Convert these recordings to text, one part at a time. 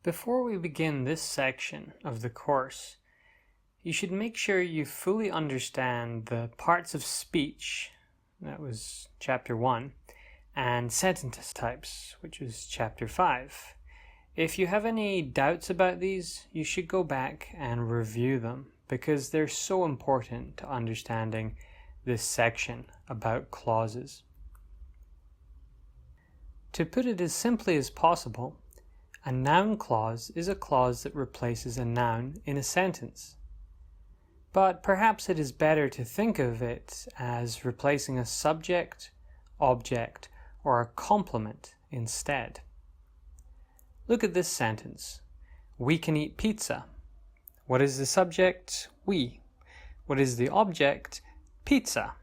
Before we begin this section of the course, you should make sure you fully understand the parts of speech, that was Chapter 1, and sentence types, which was Chapter 5. If you have any doubts about these, you should go back and review them, because they're so important to understanding this section about clauses. To put it as simply as possible, a noun clause is a clause that replaces a noun in a sentence. But perhaps it is better to think of it as replacing a subject, object, or a complement instead. Look at this sentence. We can eat pizza. What is the subject? We. What is the object? Pizza.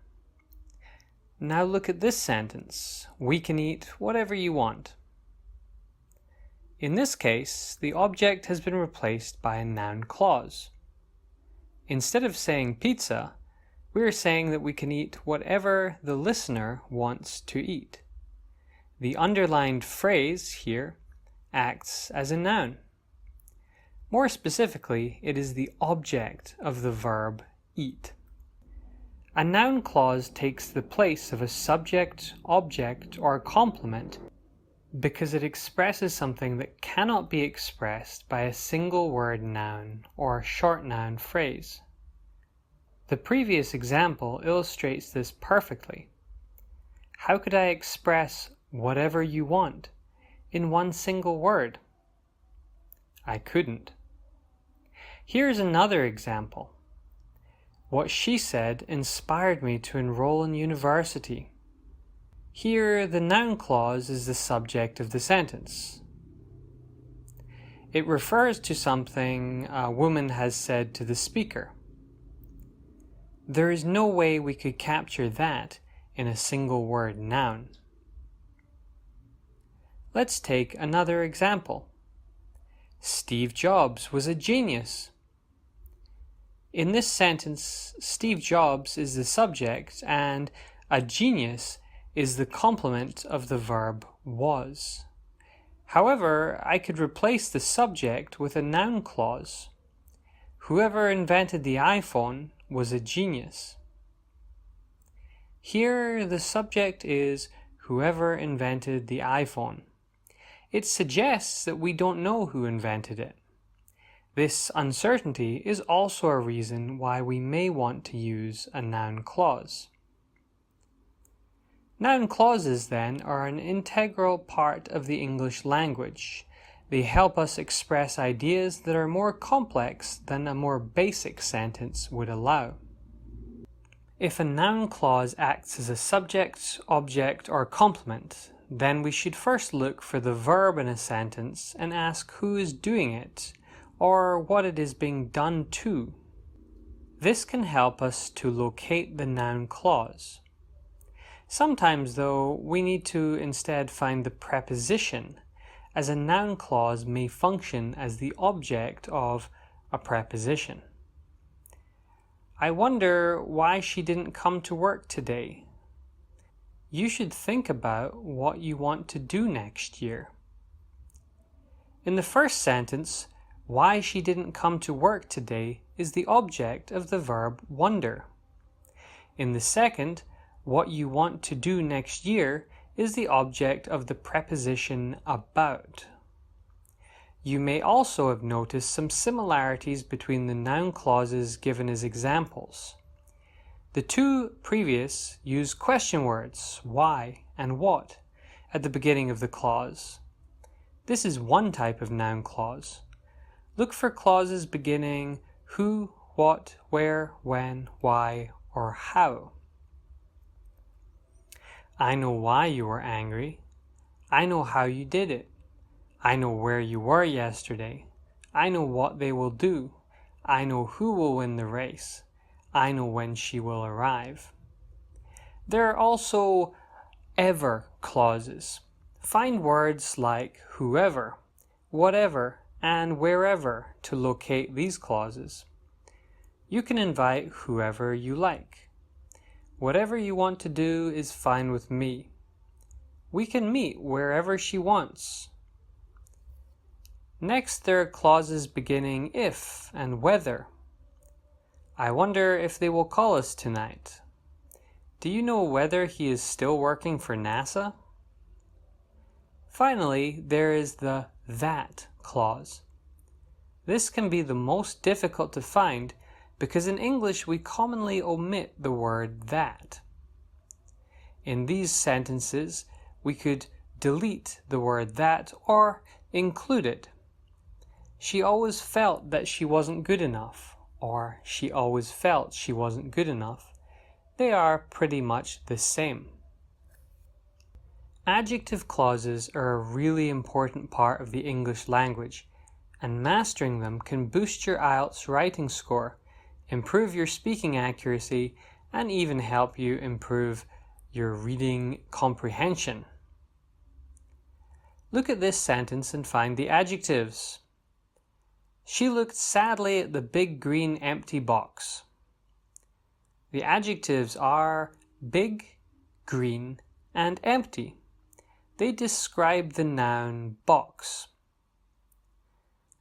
Now look at this sentence. We can eat whatever you want. In this case, the object has been replaced by a noun clause. Instead of saying pizza, we are saying that we can eat whatever the listener wants to eat. The underlined phrase here acts as a noun. More specifically, it is the object of the verb eat. A noun clause takes the place of a subject, object, or complement because it expresses something that cannot be expressed by a single word noun or short noun phrase. The previous example illustrates this perfectly. How could I express whatever you want in one single word? I couldn't. Here's another example. What she said inspired me to enroll in university. Here, the noun clause is the subject of the sentence. It refers to something a woman has said to the speaker. There is no way we could capture that in a single word noun. Let's take another example. Steve Jobs was a genius. In this sentence, Steve Jobs is the subject and a genius is the complement of the verb was. However, I could replace the subject with a noun clause. Whoever invented the iPhone was a genius. Here, the subject is whoever invented the iPhone. It suggests that we don't know who invented it. This uncertainty is also a reason why we may want to use a noun clause. Noun clauses, then, are an integral part of the English language. They help us express ideas that are more complex than a more basic sentence would allow. If a noun clause acts as a subject, object, or complement, then we should first look for the verb in a sentence and ask who is doing it, or what it is being done to. This can help us to locate the noun clause. Sometimes, though, we need to instead find the preposition, as a noun clause may function as the object of a preposition. I wonder why she didn't come to work today. You should think about what you want to do next year. In the first sentence, why she didn't come to work today is the object of the verb wonder. In the second, what you want to do next year is the object of the preposition about. You may also have noticed some similarities between the noun clauses given as examples. The two previous use question words, why and what, at the beginning of the clause. This is one type of noun clause. Look for clauses beginning who, what, where, when, why, or how. I know why you were angry. I know how you did it. I know where you were yesterday. I know what they will do. I know who will win the race. I know when she will arrive. There are also ever clauses. Find words like whoever, whatever, and wherever to locate these clauses. You can invite whoever you like. Whatever you want to do is fine with me. We can meet wherever she wants. Next, there are clauses beginning if and whether. I wonder if they will call us tonight. Do you know whether he is still working for NASA? Finally, there is the that clause. This can be the most difficult to find because in English we commonly omit the word that. In these sentences, we could delete the word that or include it. She always felt that she wasn't good enough, or she always felt she wasn't good enough. They are pretty much the same. Adjective clauses are a really important part of the English language, and mastering them can boost your IELTS writing score, improve your speaking accuracy, and even help you improve your reading comprehension. Look at this sentence and find the adjectives. She looked sadly at the big green empty box. The adjectives are big, green, and empty. They describe the noun box.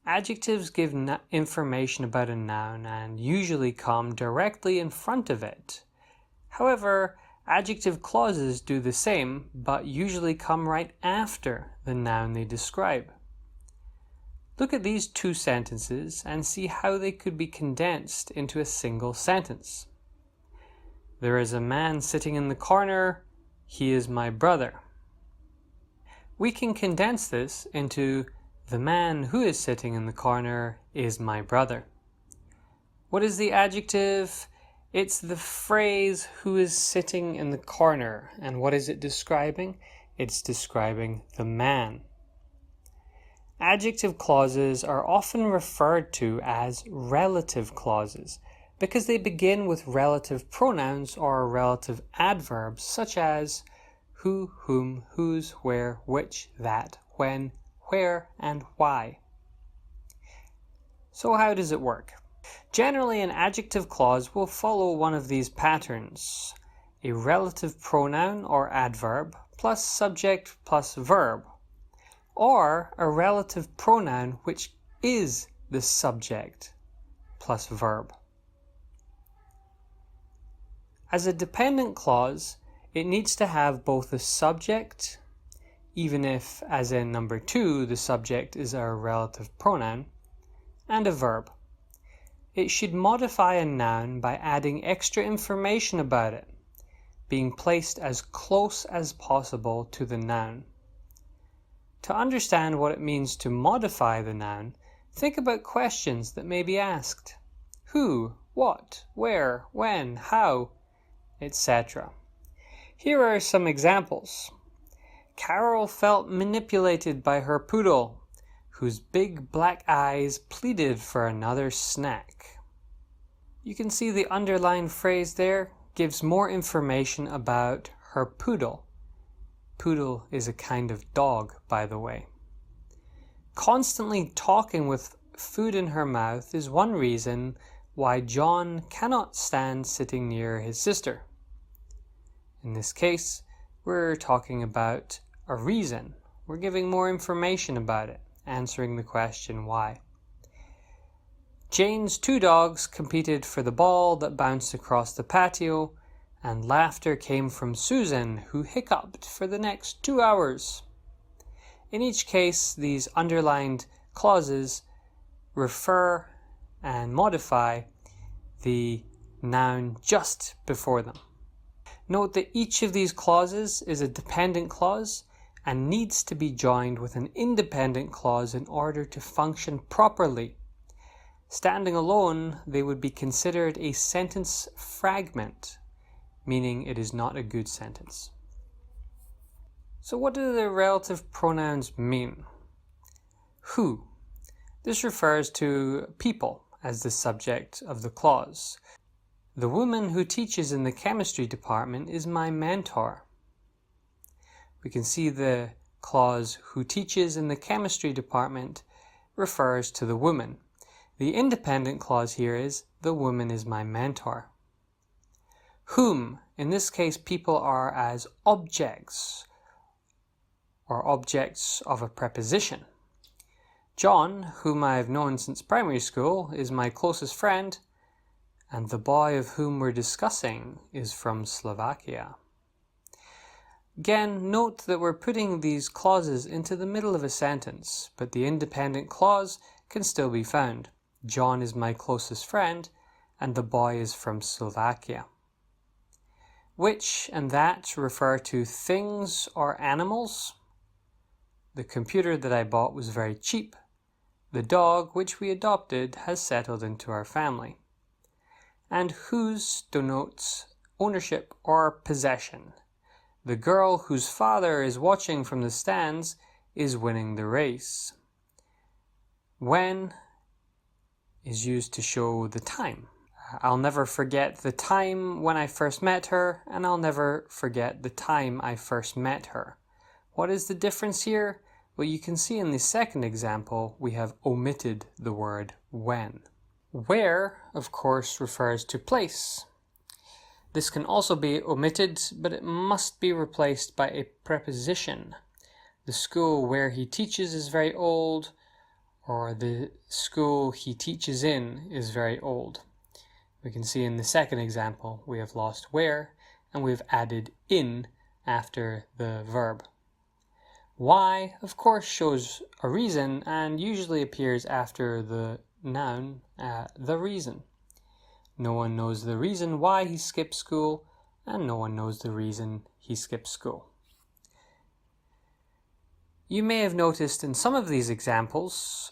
Adjectives give information about a noun and usually come directly in front of it. However, adjective clauses do the same, but usually come right after the noun they describe. Look at these two sentences and see how they could be condensed into a single sentence. There is a man sitting in the corner. He is my brother. We can condense this into the man who is sitting in the corner is my brother. What is the adjective? It's the phrase who is sitting in the corner. And what is it describing? It's describing the man. Adjective clauses are often referred to as relative clauses because they begin with relative pronouns or relative adverbs such as who, whom, whose, where, which, that, when, where, and why. So how does it work? Generally, an adjective clause will follow one of these patterns: a relative pronoun or adverb plus subject plus verb, or a relative pronoun which is the subject plus verb. As a dependent clause, it needs to have both a subject, even if, as in number 2, the subject is a relative pronoun, and a verb. It should modify a noun by adding extra information about it, being placed as close as possible to the noun. To understand what it means to modify the noun, think about questions that may be asked. Who, what, where, when, how, etc. Here are some examples. Carol felt manipulated by her poodle, whose big black eyes pleaded for another snack. You can see the underlined phrase there gives more information about her poodle. Poodle is a kind of dog, by the way. Constantly talking with food in her mouth is one reason why John cannot stand sitting near his sister. In this case, we're talking about a reason. We're giving more information about it, answering the question why. Jane's 2 dogs competed for the ball that bounced across the patio, and laughter came from Susan, who hiccuped for the next 2 hours. In each case, these underlined clauses refer and modify the noun just before them. Note that each of these clauses is a dependent clause and needs to be joined with an independent clause in order to function properly. Standing alone, they would be considered a sentence fragment, meaning it is not a good sentence. So what do the relative pronouns mean? Who. This refers to people as the subject of the clause. The woman who teaches in the chemistry department is my mentor. We can see the clause who teaches in the chemistry department refers to the woman. The independent clause here is the woman is my mentor. Whom, in this case, people are as objects or objects of a preposition. John, whom I have known since primary school, is my closest friend, and the boy of whom we're discussing is from Slovakia. Again, note that we're putting these clauses into the middle of a sentence, but the independent clause can still be found. John is my closest friend, and the boy is from Slovakia. Which and that refer to things or animals. The computer that I bought was very cheap. The dog, which we adopted, has settled into our family. And whose denotes ownership or possession. The girl whose father is watching from the stands is winning the race. When is used to show the time. I'll never forget the time when I first met her, and I'll never forget the time I first met her. What is the difference here? Well, you can see in the second example, we have omitted the word when. Where, of course, refers to place. This can also be omitted, but it must be replaced by a preposition. The school where he teaches is very old, or the school he teaches in is very old. We can see in the second example, we have lost where, and we've added in after the verb. Why, of course, shows a reason and usually appears after the noun, the reason. No one knows the reason why he skipped school, and no one knows the reason he skipped school. You may have noticed in some of these examples,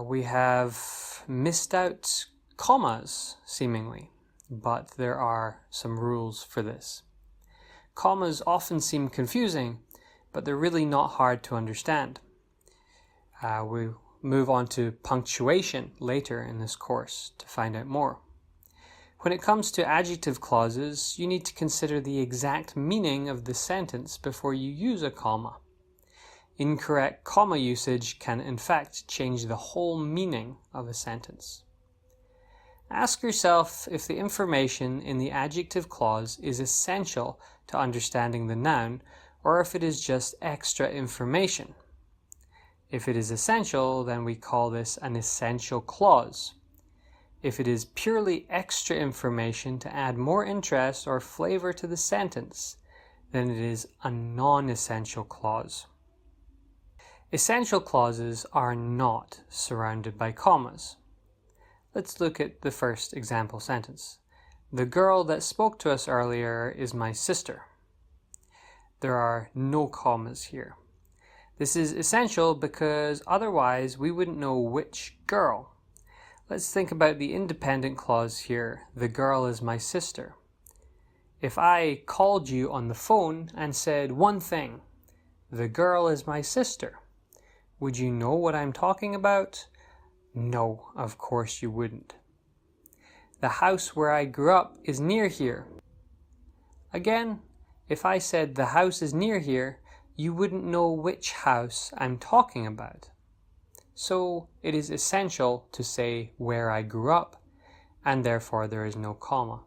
we have missed out commas, seemingly, but there are some rules for this. Commas often seem confusing, but they're really not hard to understand. We'll move on to punctuation later in this course to find out more. When it comes to adjective clauses, you need to consider the exact meaning of the sentence before you use a comma. Incorrect comma usage can in fact change the whole meaning of a sentence. Ask yourself if the information in the adjective clause is essential to understanding the noun, or if it is just extra information. If it is essential, then we call this an essential clause. If it is purely extra information to add more interest or flavor to the sentence, then it is a non-essential clause. Essential clauses are not surrounded by commas. Let's look at the first example sentence. The girl that spoke to us earlier is my sister. There are no commas here. This is essential because otherwise we wouldn't know which girl. Let's think about the independent clause here. The girl is my sister. If I called you on the phone and said one thing, the girl is my sister, would you know what I'm talking about? No, of course you wouldn't. The house where I grew up is near here. Again, if I said the house is near here, you wouldn't know which house I'm talking about. So it is essential to say where I grew up, and therefore there is no comma.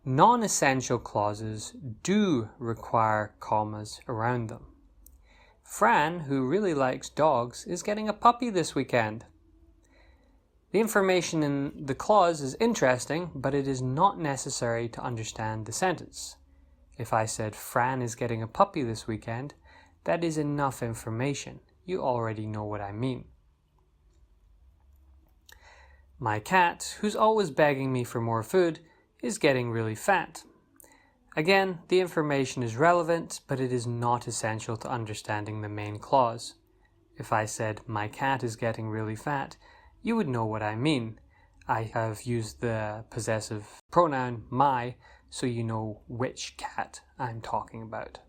Non-essential clauses do require commas around them. Fran, who really likes dogs, is getting a puppy this weekend. The information in the clause is interesting, but it is not necessary to understand the sentence. If I said Fran is getting a puppy this weekend, that is enough information. You already know what I mean. My cat, who's always begging me for more food, is getting really fat. Again, the information is relevant, but it is not essential to understanding the main clause. If I said, my cat is getting really fat, you would know what I mean. I have used the possessive pronoun my, so you know which cat I'm talking about.